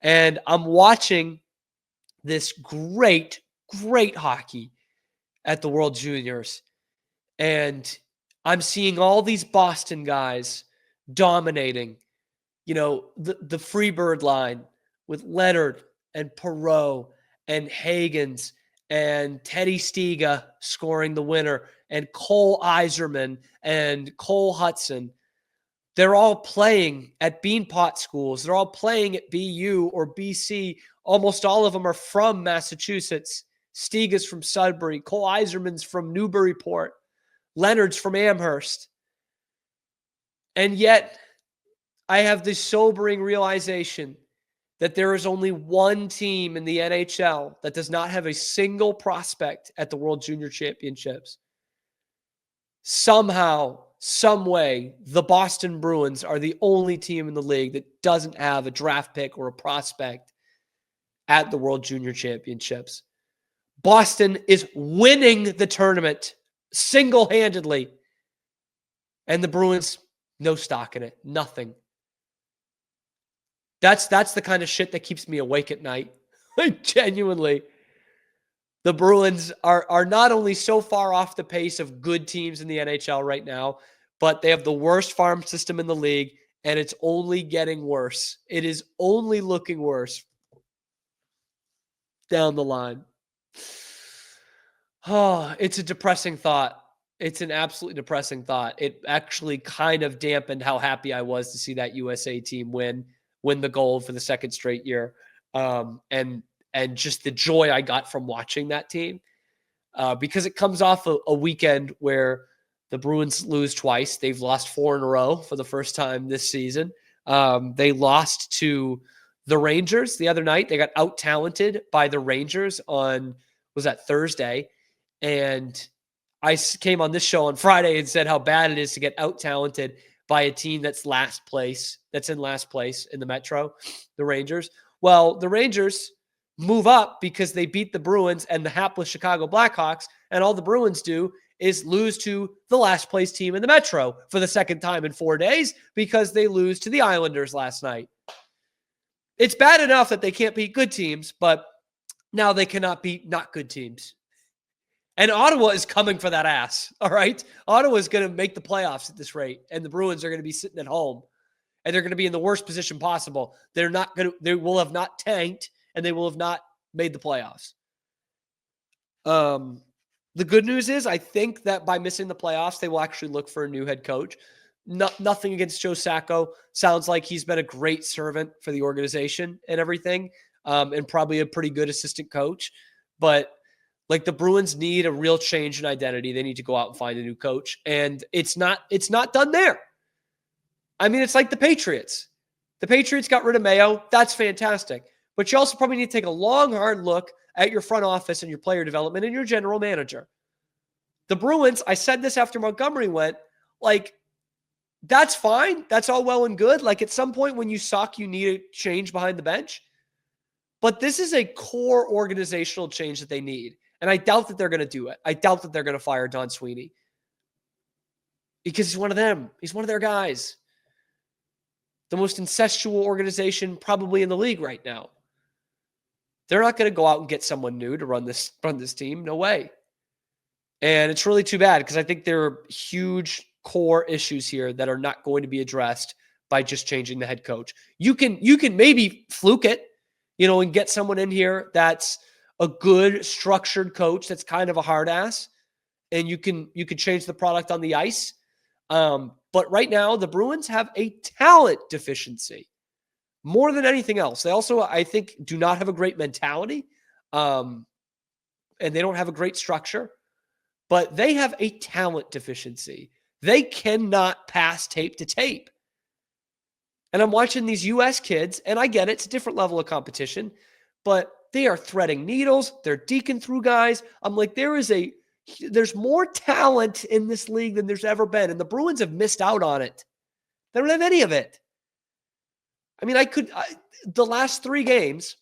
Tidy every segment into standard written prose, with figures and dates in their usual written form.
And I'm watching this great hockey at the World Juniors. And I'm seeing all these Boston guys dominating, the Freebird line with Leonard and Perreault and Hagens and Teddy Stiga scoring the winner and Cole Iserman and Cole Hudson. They're all playing at Beanpot schools. They're all playing at BU or BC. Almost all of them are from Massachusetts. Stiga's from Sudbury. Cole Iserman's from Newburyport. Leonard's from Amherst. And yet, I have this sobering realization that there is only one team in the NHL that does not have a single prospect at the World Junior Championships. Somehow, some way, the Boston Bruins are the only team in the league that doesn't have a draft pick or a prospect at the World Junior Championships. Boston is winning the tournament single-handedly. And the Bruins, no stock in it. Nothing. That's the kind of shit that keeps me awake at night. Like, genuinely. The Bruins are not only so far off the pace of good teams in the NHL right now, but they have the worst farm system in the league, and it's only getting worse. It is only looking worse down the line. Oh, it's a depressing thought. It's an absolutely depressing thought. It actually kind of dampened how happy I was to see that USA team win the gold for the second straight year. And just the joy I got from watching that team, because it comes off a weekend where the Bruins lose twice. They've lost 4 in a row for the first time this season. They lost to the Rangers the other night. They got out-talented by the Rangers on, was that Thursday? And I came on this show on Friday and said how bad it is to get out-talented by a team that's in last place in the Metro, the Rangers. Well, the Rangers move up because they beat the Bruins and the hapless Chicago Blackhawks, and all the Bruins do is lose to the last place team in the Metro for the second time in 4 days because they lose to the Islanders last night. It's bad enough that they can't beat good teams, but now they cannot beat not good teams. And Ottawa is coming for that ass, all right? Ottawa is going to make the playoffs at this rate, and the Bruins are going to be sitting at home, and they're going to be in the worst position possible. They will have not tanked, and they will have not made the playoffs. The good news is I think that by missing the playoffs, they will actually look for a new head coach. Nothing against Joe Sacco. Sounds like he's been a great servant for the organization and everything, and probably a pretty good assistant coach. But like, the Bruins need a real change in identity. They need to go out and find a new coach, and it's not done there. I mean, it's like the Patriots. The Patriots got rid of Mayo. That's fantastic. But you also probably need to take a long, hard look at your front office and your player development and your general manager. The Bruins, I said this after Montgomery went, like, that's fine. That's all well and good. Like, at some point when you suck, you need a change behind the bench. But this is a core organizational change that they need. And I doubt that they're going to do it. I doubt that they're going to fire Don Sweeney. Because he's one of them. He's one of their guys. The most incestual organization probably in the league right now. They're not going to go out and get someone new to run this team. No way. And it's really too bad because I think there are huge core issues here that are not going to be addressed by just changing the head coach. You can maybe fluke it, and get someone in here that's a good structured coach that's kind of a hard ass, and you can change the product on the ice. But right now, the Bruins have a talent deficiency more than anything else. They also, I think, do not have a great mentality, and they don't have a great structure, but they have a talent deficiency. They cannot pass tape to tape. And I'm watching these U.S. kids, and I get it. It's a different level of competition, but they are threading needles. They're deking through guys. I'm like, there's more talent in this league than there's ever been, and the Bruins have missed out on it. They don't have any of it. I mean, the last 3 games,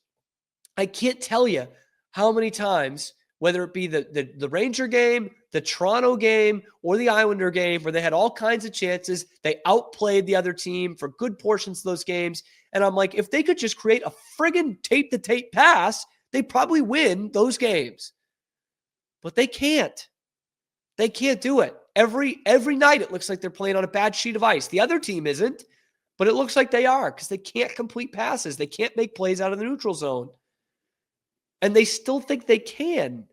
I can't tell you how many times whether it be the Ranger game, the Toronto game, or the Islander game, where they had all kinds of chances. They outplayed the other team for good portions of those games. And I'm like, if they could just create a friggin' tape-to-tape pass, they probably win those games. But they can't. They can't do it. Every night it looks like they're playing on a bad sheet of ice. The other team isn't, but it looks like they are because they can't complete passes. They can't make plays out of the neutral zone. And they still think they can.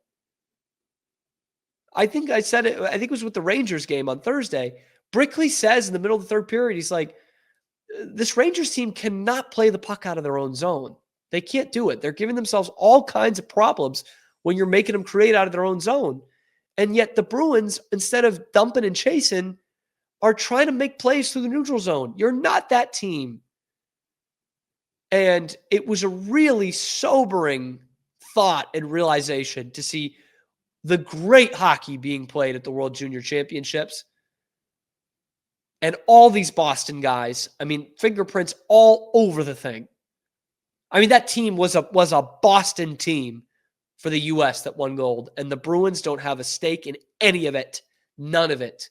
I think I said it, I think it was with the Rangers game on Thursday. Brickley says in the middle of the third period, he's like, this Rangers team cannot play the puck out of their own zone. They can't do it. They're giving themselves all kinds of problems when you're making them create out of their own zone. And yet the Bruins, instead of dumping and chasing, are trying to make plays through the neutral zone. You're not that team. And it was a really sobering thought and realization to see the great hockey being played at the World Junior Championships. And all these Boston guys, I mean, fingerprints all over the thing. I mean, that team was a Boston team for the U.S. that won gold. And the Bruins don't have a stake in any of it. None of it.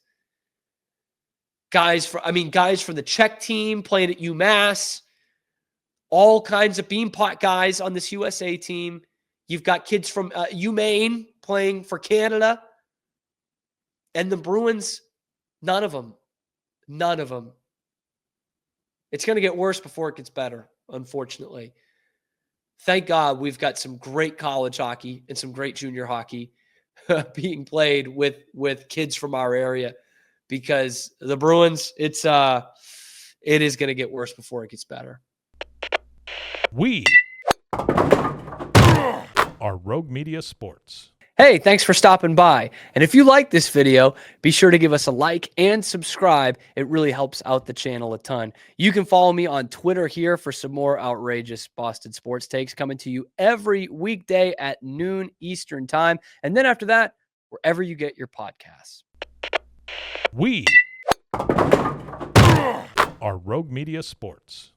Guys from the Czech team playing at UMass. All kinds of beanpot guys on this USA team. You've got kids from UMaine playing for Canada. And the Bruins, none of them. None of them. It's going to get worse before it gets better, unfortunately. Thank God we've got some great college hockey and some great junior hockey being played with kids from our area, because the Bruins, it is going to get worse before it gets better. We are Rogue Media Sports. Hey, thanks for stopping by. And if you like this video, be sure to give us a like and subscribe. It really helps out the channel a ton. You can follow me on Twitter here for some more outrageous Boston sports takes coming to you every weekday at noon Eastern time. And then after that, wherever you get your podcasts. We are Rogue Media Sports.